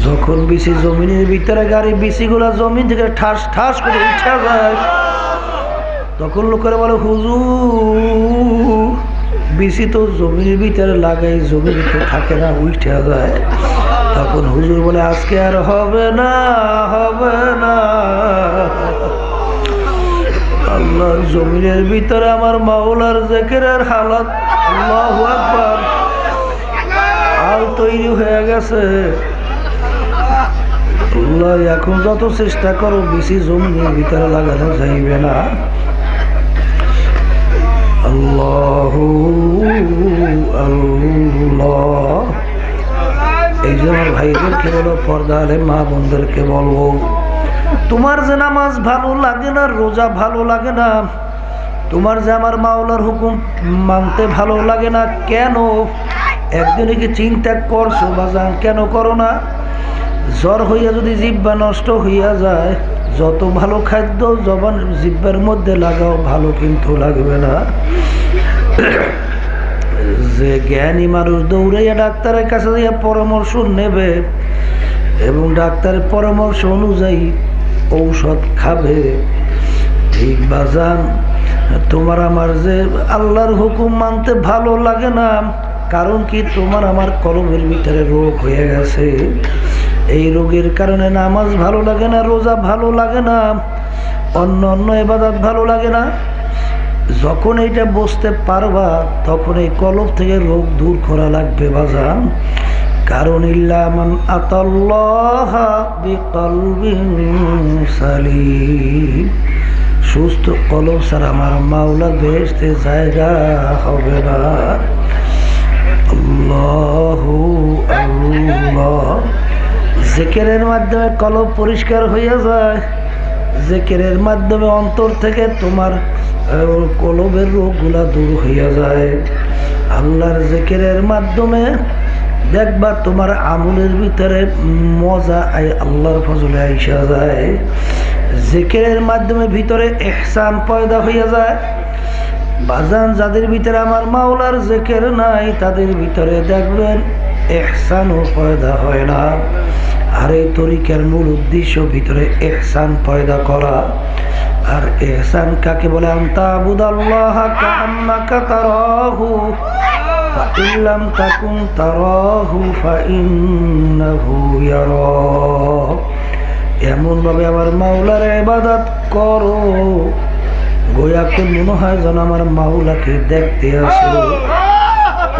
যখন বিচি জমিনের ভিতরে গাড়ি বিচিগুলা জমিন থেকে ঠাস ঠাস করে উঠে যায়, তখন লোকেরা বলে হুজুর বিচি তো জমির ভিতরে লাগাই, জমির ভিতরে থাকে না, উঠে যায়। তখন হুজুর বলে আজকে আর হবে না, হবে না। আল্লাহর জমিনের ভিতরে আমার মাওলার জিকিরের হালত, আল্লাহু আকবার, হাল তৈরি হয়ে গেছে। আল্লাহ এখন যত চেষ্টা করো বেশি জমিনের ভিতরে লাগানো যাইবে না। আল্লাহু আল্লাহ। এই যে আমার ভাইদেরকে বলো, পর্দা আলে মা বোনদেরকে বলবো, তোমার যে নামাজ ভালো লাগে না, রোজা ভালো লাগে না, তোমার যে আমার মাওলার হুকুম মানতে ভালো লাগে না, কেন? একদিনে কি চিন্তা করছো বাজান? কেন করো না? জ্বর হইয়া যদি জিহ্বা নষ্ট হইয়া যায়, যত ভালো খাদ্য জবান জিহ্বার মধ্যে লাগাও, ভালো কিন্তু লাগবে না। যে জ্ঞানী মানুষ দৌড়াইয়া ডাক্তারের কাছে যাইয়া পরামর্শ নেবে এবং ডাক্তারের পরামর্শ অনুযায়ী ঔষধ খাবে, ঠিক বাজান তোমার আমার যে আল্লাহর হুকুম মানতে ভালো লাগে না, কারণ কি? তোমার আমার কলবের ভিতরে রোগ হয়ে গেছে। এই রোগের কারণে নামাজ ভালো লাগে না, রোজা ভালো লাগে না, অন্য অন্য ইবাদত ভালো লাগে না। যখন এইটা বুঝতে পারবা তখন এই কলব থেকে রোগ দূর করা লাগবে বাজান। কারণ ইল্লা মান আতাল্লাহ বিকলবিন সালিম, সুস্থ কলব ছাড়া আমার মাওলার বেহেশতে জায়গা হবে না। আল্লাহু আল্লাহ। জিকিরের মাধ্যমে কলব পরিষ্কার হইয়া যায়, জিকিরের মাধ্যমে অন্তর থেকে তোমার কলবের রোগগুলা দূর হইয়া যায়। আল্লাহর জিকিরের মাধ্যমে দেখবা তোমার আমলের ভিতরে মজা আল্লাহর ফজলে আইসা যায়। জিকিরের মাধ্যমে ভিতরে ইহসান পয়দা হইয়া যায়। বাজান যাদের ভিতরে আমার মাওলার জিকির নাই, তাদের ভিতরে দেখবেন ইহসানও পয়দা হয় না। আর এই তরিকার মূল উদ্দেশ্য ভিতরে ইহসান পয়দা করা। আর ইহসান কাকে বলে? আনতা আবুদাল্লাহ কাআন্নাকা তারাহু ফাইন লাম তাকুন তারাহু ফাইন্নাহু ইয়ারাক। এমন ভাবে আমার মাওলার ইবাদত করো গোয়াকে মনে হয় যেন আমার মাওলাকে দেখতে আসো।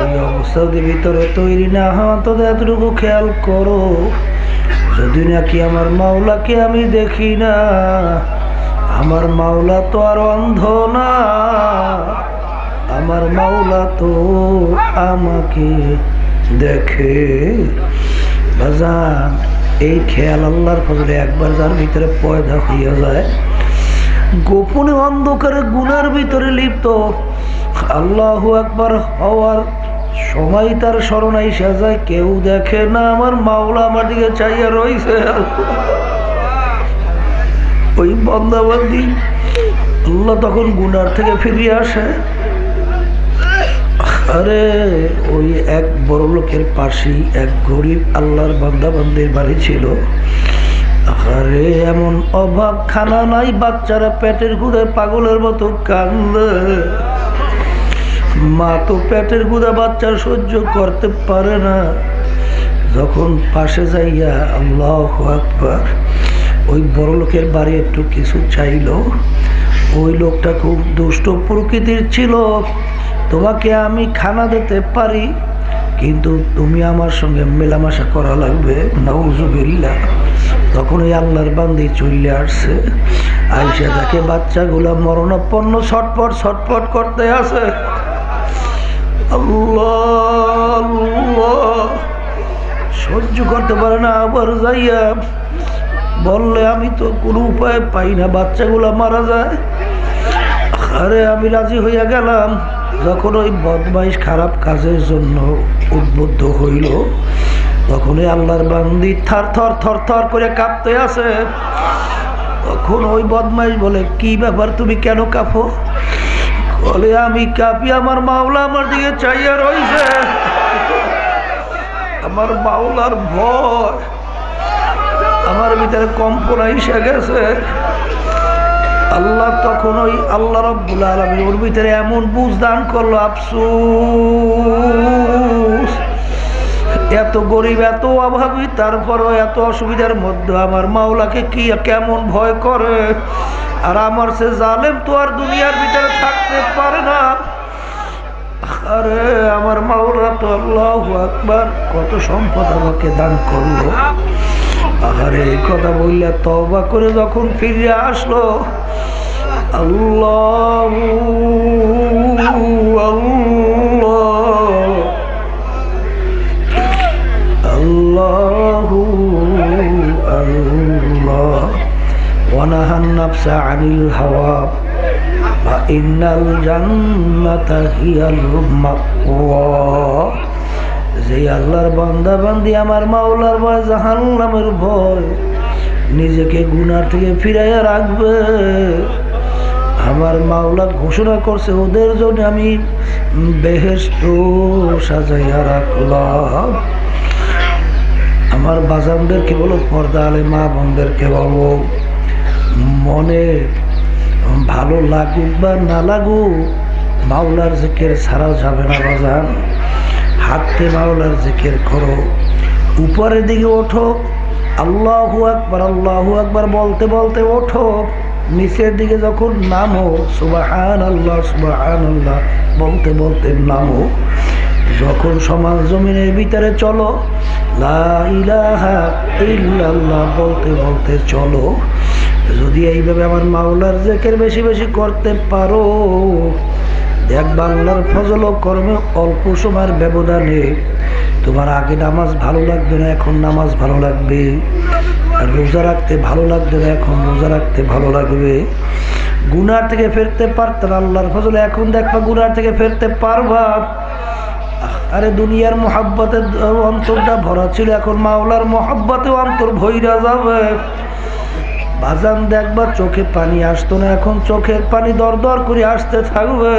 ওই অবস্থার ভিতরে তৈরি না হওয়া তো এতটুকু খেয়াল করো, যদি নাকি আমার মাওলাকে আমি দেখি না, আমার মাওলা তো আর অন্ধ না, আমার মাওলা তো আমাকে দেখে। বাজান এই খেয়াল আল্লাহর ফজলে একবার যার ভিতরে পয়দা হইয়া যায়, গোপনে অন্ধকারে গুনার ভিতরে লিপ্ত, আল্লাহু আকবার হওয়ার সময় তার স্মরণ আইসা যায়, কেউ দেখে না, আমার মাওলা আমার দিকে চাইয়া রইছে। ওই বান্দাবান্দি আল্লাহ তখন গুনার থেকে ফিরিয়ে আসে। আরে ওই এক বড় লোকের পাশেই এক গরিব আল্লাহর বান্দাবান্দির বাড়ি ছিল। আরে এমন অভাব, খানা নাই, বাচ্চারা পেটের ক্ষুধায় পাগলের মতো কান্দে। মা তো পেটের ক্ষুধা বাচ্চার সহ্য করতে পারে না। যখন পাশে যাইয়া আল্লাহু আকবার ওই বড় লোকের বাড়ি একটু কিছু চাইল, ওই লোকটা খুব দুষ্ট প্রকৃতির ছিল। তোমাকে আমি খানা দিতে পারি, কিন্তু তুমি আমার সঙ্গে মেলামেশা করা লাগবে। নাউজুবিল্লাহ। তখন ওই আল্লাহর বান্দি চলে আসছে, আইসা দেখে বাচ্চাগুলা মরণাপন্ন ছটপট ছটপট করতে আছে। আল্লাহ আল্লাহ, সহ্য করতে পারে না, আবার যাইয়া বললে আমি তো কোনো উপায় পাই না, বাচ্চাগুলা মারা যায়। আরে আমি রাজি হইয়া গেলাম। যখন ওই বদমাইশ খারাপ কাজের জন্য উদ্বুদ্ধ হইল, তখন ওই আল্লাহর বান্দি থর থর থর থর করে কাঁপতে আছে। তখন ওই বদমাইশ বলে, কি ব্যাপার, তুমি কেন কাঁপো? বলে, আমি কাঁপি, আমার মাওলা আমার দিকে চাইয়া রইছে, আমার মাওলার ভয় আমার ভিতরে কম্পন এসে গেছে। আল্লাহ তখন ওই আল্লাহ রাব্বুল আলামিন ওর ভিতরে এমন বুঝ দান করলো, আফসোস, এত গরিব, এত অভাবী, তারপরও এত অসুবিধার মধ্যে আমার মাওলাকে কি কেমন ভয় করে। আর আমার সে জালেম তো আর দুনিয়ার ভিতরে থাকতে পারে না। আরে আমার মাওলা তো আল্লাহু আকবার কত সম্পদ আমাকে দান করলো। আরে এই কথা বললে তওবা করে যখন ফিরে আসলো, আল্লাহ আল্লাহ আল্লাহ আল্লাহ ونهى النفس عن الهوى فإن الجنة هي المأوى যে আল্লাহর বান্দা বান্দি আমার মাওলার ভয় জাহান্নামের ভয় নিজেকে গুনাহ থেকে ফিরাইয়া রাখবে আমার মাওলা ঘোষণা করছে ওদের জন্য আমি বেহেশত সাজাইয়া রাখলাম। আমার বাজানদেরকে বলো, পর্দা আলে মা বোনদেরকে বলবো, মনে ভালো লাগুক বা না লাগুক মাওলার জিকির ছাড়া যাবে না বাজান। হাতে মাওলার জিকির করো, উপরের দিকে ওঠো, আল্লাহু আকবার বলতে বলতে ওঠো, নিচের দিকে যখন নামো সুবহানাল্লাহ বলতে বলতে নামো। যখন সমাজ জমিনের ভিতরে চলো লা ইলাহা ইল্লাল্লাহ বলতে বলতে চলো। যদি এইভাবে আমার মাওলার জিকির বেশি বেশি করতে পারো, দেখ বাংলার ফজল ও কর্মে অল্প সময়ের ব্যবধানে তোমার আগে নামাজ ভালো লাগবে না, এখন নামাজ ভালো লাগবে। আর রোজা রাখতে ভালো লাগবে না, এখন রোজা রাখতে ভালো লাগবে। গুনার থেকে ফিরতে পারতাম আল্লাহর ফজলে, এখন দেখবা গুনার থেকে ফিরতে পারবা। আরে দুনিয়ার মহাব্বতে অন্তরটা ভরা ছিল, এখন মাওলার মহাব্বতে অন্তর ভইরা যাবে। বাজান দেখবা চোখে পানি আসতো না, এখন চোখের পানি দর দর করে আসতে থাকবে।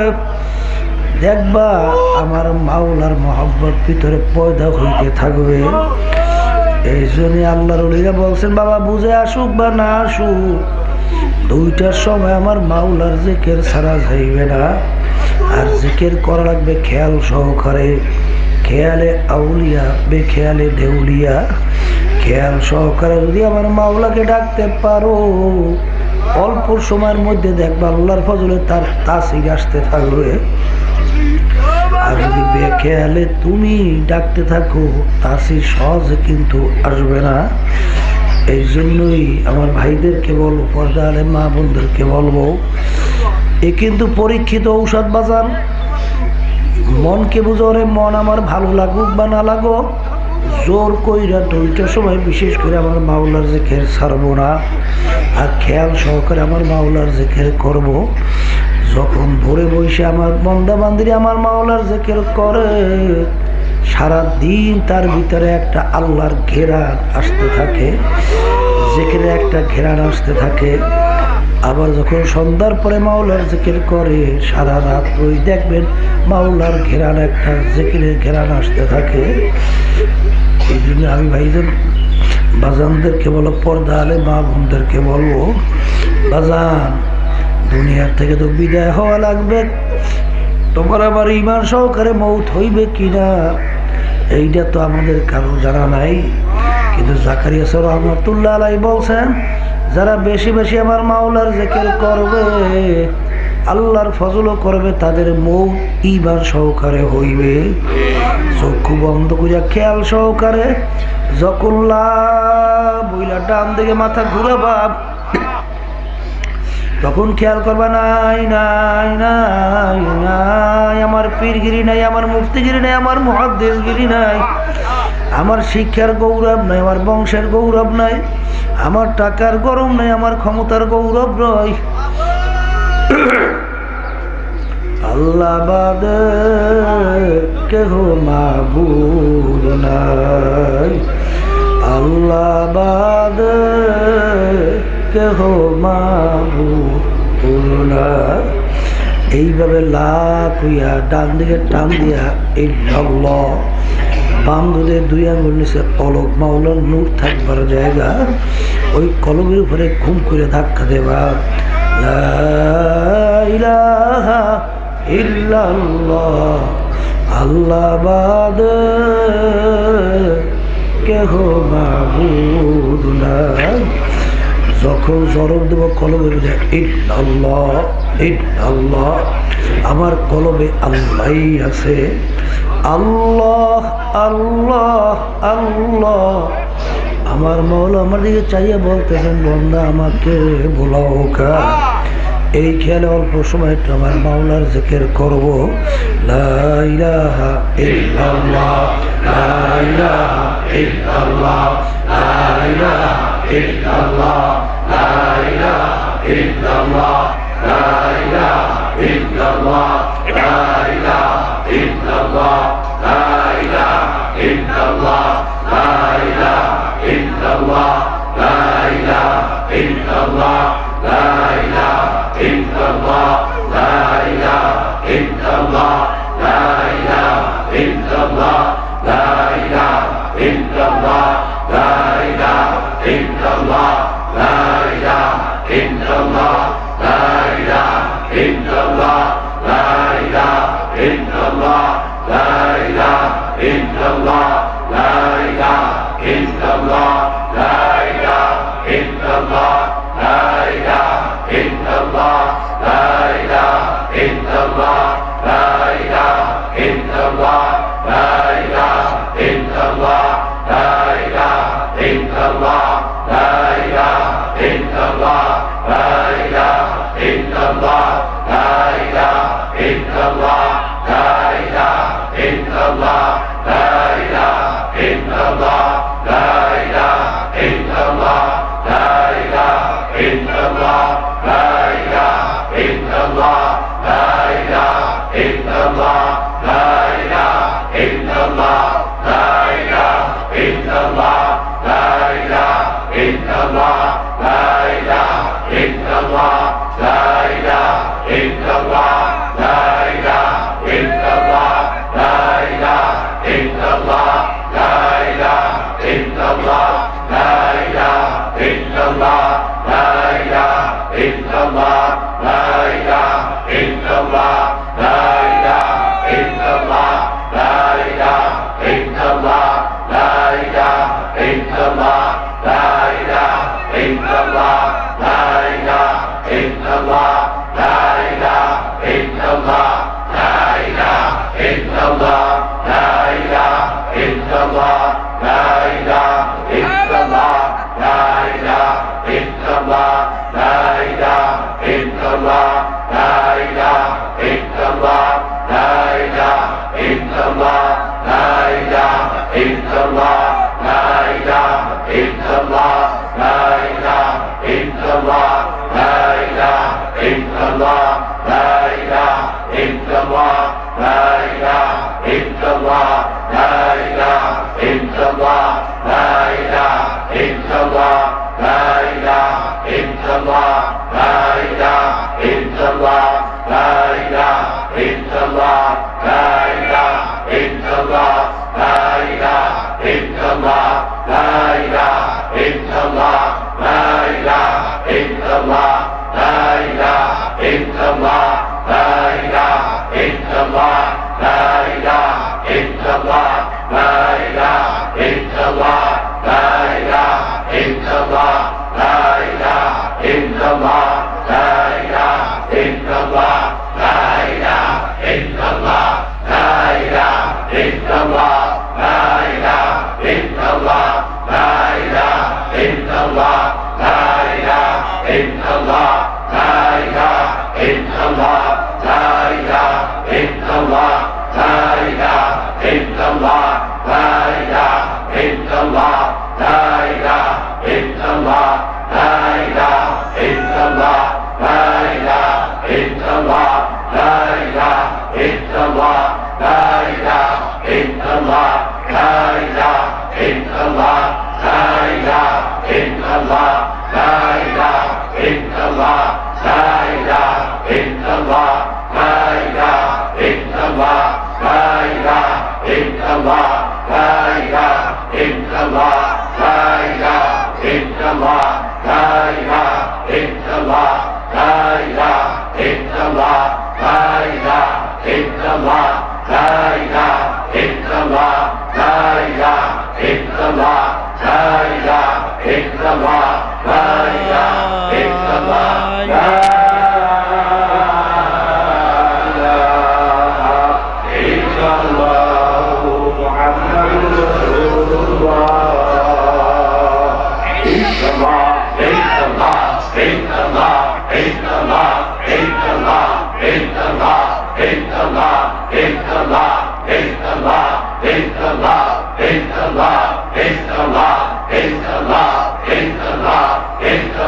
দেখবা আমার মাওলার মহব্বত ভিতরে পয়দা হইতে থাকবে। এই জন্য আল্লাহর ওলিরা বলছেন বাবা বুঝে আসুক বা না আসুক, দুইটার সময় আমার মাওলার জিকির ছাড়া যাইবে না। আর জিকির করা লাগবে খেয়াল সহকারে, খেয়ালে আউলিয়া বেখেয়ালে দেউলিয়া। খেয়াল সহকারে যদি আমার মাওলাকে ডাকতে পারো, অল্প সময়ের মধ্যে দেখবা আল্লাহর ফজলে তার তাসির আসতে থাকবে। আর যদি বেখেয়ালে তুমি ডাকতে থাকো, তাসির সহজে কিন্তু আসবে না। এই জন্যই আমার ভাইদেরকে বলবো, পর্দা আলে মা বোনদেরকে বলবো, এ কিন্তু পরীক্ষিত ঔষধ বাজান। মনকে বুঝো, রে মন আমার ভালো লাগুক বা না লাগুক, জোর কইরা দুইটার সময় বিশেষ করে আমার মাওলার জিকির ছাড়বো না। আর খেয়াল সহকারে আমার মাওলার জিকির করব। যখন ভোরে বসে আমার বন্দা বান্দিরে আমার মাওলার জিকির করে, সারা দিন তার ভিতরে একটা আল্লাহর ঘেরান আসতে থাকে, জিকিরে একটা ঘেরান আসতে থাকে। আবার যখন সন্ধ্যার পরে মাওলার জিকির করে, সারা রাত ওই দেখবেন মাওলার ঘেরান একটা জিকিরের ঘেরান আসতে থাকে। এই জন্য আমি ভাইদের বাজানদেরকে বলো, পর্দা আলে মা বোনদেরকে বলবো, বাজান দুনিয়ার থেকে তো বিদায় হওয়া লাগবে, তোমার আবার ঈমান সহকারে মৌত হইবে কিনা এইটা তো আমাদের কারো জানা নাই। কিন্তু জাকারিয়া রহমাতুল্লাহ আলাইহি বলছেন, যারা বেশি বেশি আমার মাওলার জিকির করবে, আল্লাহর ফজলও করবে, তাদের মৌত ঈমান সহকারে হইবে। চক্ষু বন্ধ করিয়া খেয়াল সহকারে যখন বইলা ডান দিকে মাথা ঘুরাবা, তখন খেয়াল করবা নাই নাই নাই নাই আমার পীরগিরি নাই, আমার মুফতিগিরি নাই, আমার মুহাদ্দিসগিরি নাই, আমার শিক্ষার গৌরব নাই, আমার বংশের গৌরব নাই, আমার টাকার গরম নাই, আমার ক্ষমতার গৌরব নয়। আল্লাহ বাদে কেহ মাবুদ নাই, আল্লাহ বাদে কেহ মাবুদ নাই। এইভাবে লাখ হইয়া ডান দিকে টান দিয়া ইল্লাল্লাহ, বাম দুধে দুই আঙ্গুল নিচে কলব, মাওলার নূর থাকবার জায়গা, ওই কলবের উপরে ঘুম করে ধাক্কা দেবা, লা ইলাহা ইল্লাল্লাহ, আল্লাহ বাদে কেহ মাবুদ নাই। যখন জরব দেব কলবের ইল্লাল্লাহ ইল্লাল্লাহ, আমার কলবে আল্লাহই আছে, আল্লাহ আল্লাহ আল্লাহ। আমার মাওলা আমার দিকে চাইয়া বলতেছেন, বন্দা আমাকে বোলাও কা। এই খেয়ালে অল্প সময় একটু আমার মাওলার জিকির করব, লা ইলাহা ইল্লাল্লাহ লা ইলাহা ইল্লাল্লাহ লা ইলাহা ইল্লাল্লাহ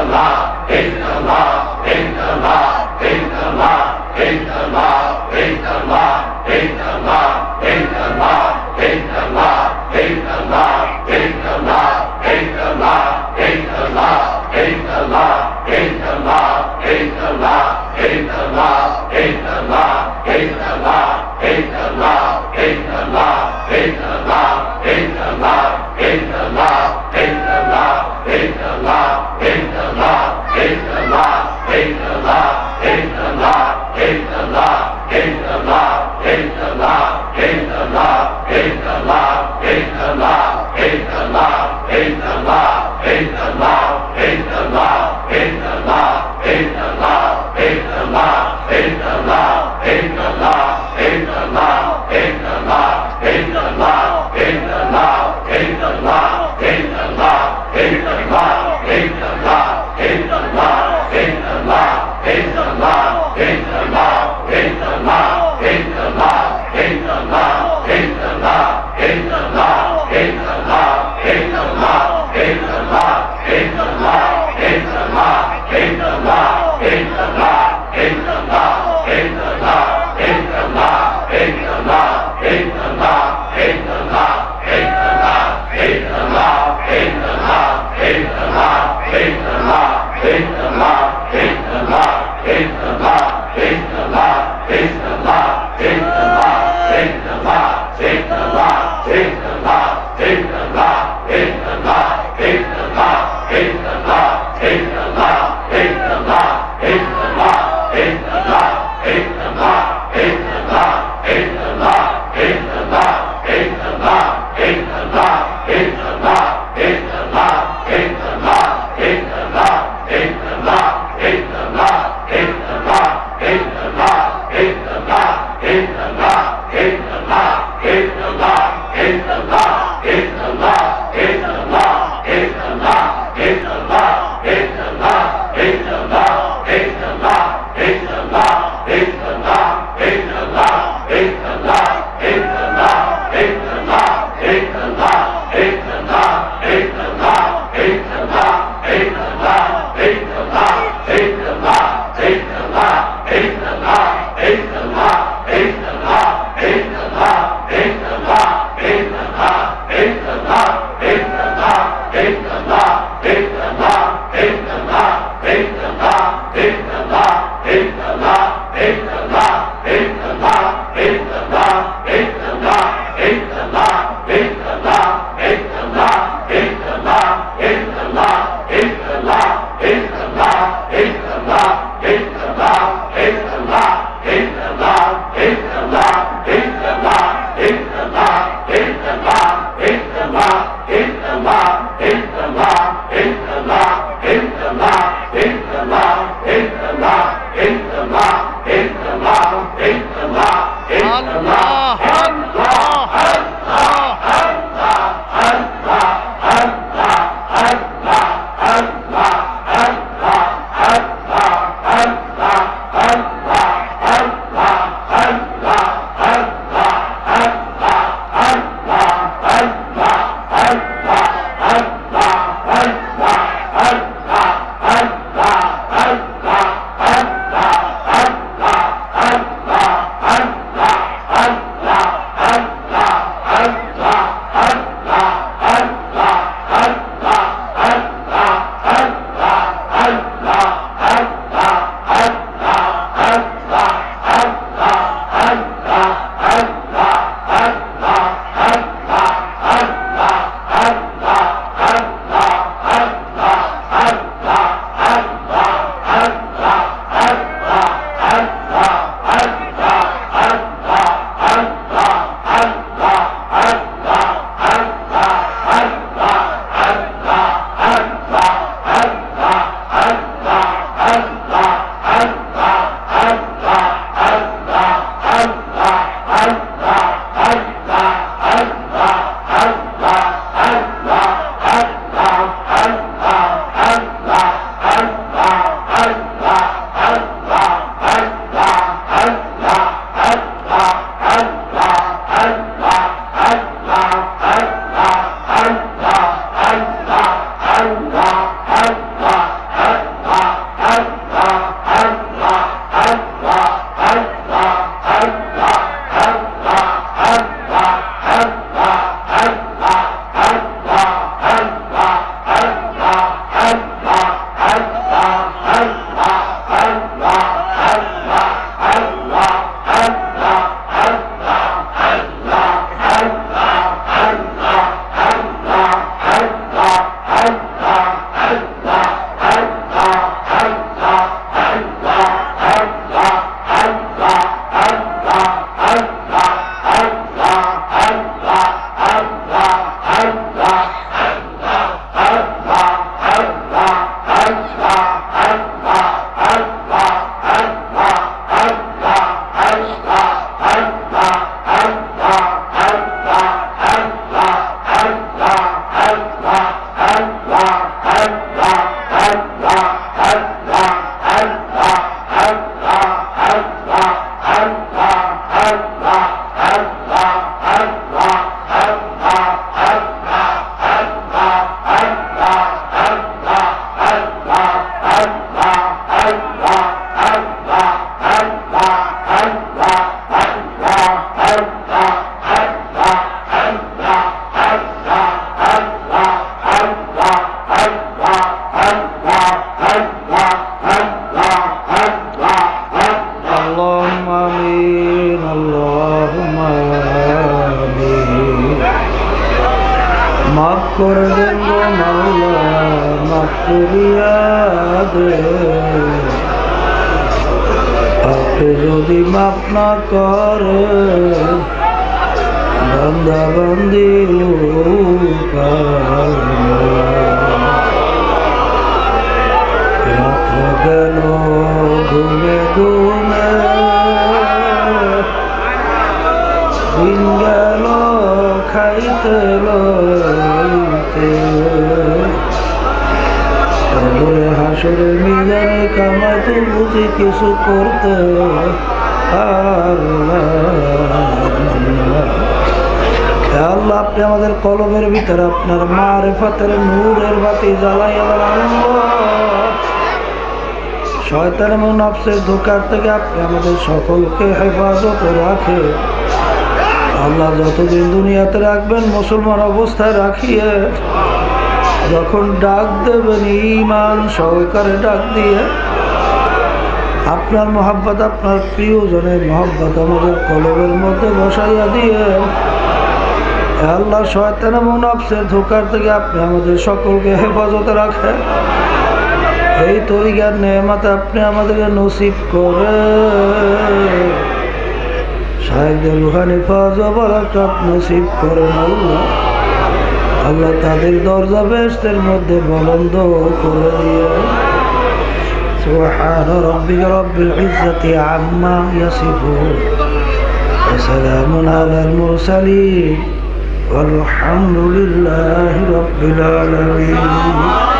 Allah اللهم آمين اللهم آمين মাফ করে দেন গো মাওলা মাফ করিয়া দে আপনি যদি মাফ না করে বান্দা বান্দি গেল ঘুমে ঘুমে দিন গেল খাইতে লইতে হাসরে মিজানে কামাইতে বুঝি কিছু করতে আল্লাহ আপনি আমাদের কলমের ভিতরে আপনার মারিফাতের নূরের বাতি জ্বালাই আমার আনন্দ শয়তান এবং নফসের ধোঁকার থেকে আপনি আমাদের সকলকে হেফাজত রাখে আল্লাহ যতদিন দুনিয়াতে রাখবেন মুসলমান অবস্থায় রাখিয়ে যখন ডাক দেবেন ঈমান সহকারে ডাক দিয়ে আপনার মহব্বত আপনার প্রিয়জনের মহব্বত আমাদের কলবের মধ্যে বসাইয়া দিয়ে আল্লাহ শয়তান এবং নফসের ধোঁকার থেকে আপনি আমাদের সকলকে হেফাজতে রাখেন এই তরিকার নেয়ামত আপনি আমাদেরকে নসিব করে শাহেদের রুহানি ফয়জ ও বরকত নসিব করেন আল্লাহ আল্লাহ তাদের দরজা বেহেশতের মধ্যে বুলন্দ করে দিয়ে সুবহান রাব্বিকা রাব্বিল ইজ্জাতি আম্মা ইয়াসিফুন ওয়া সালামুন আলাল মুরসালিন والحمد لله رب العالمين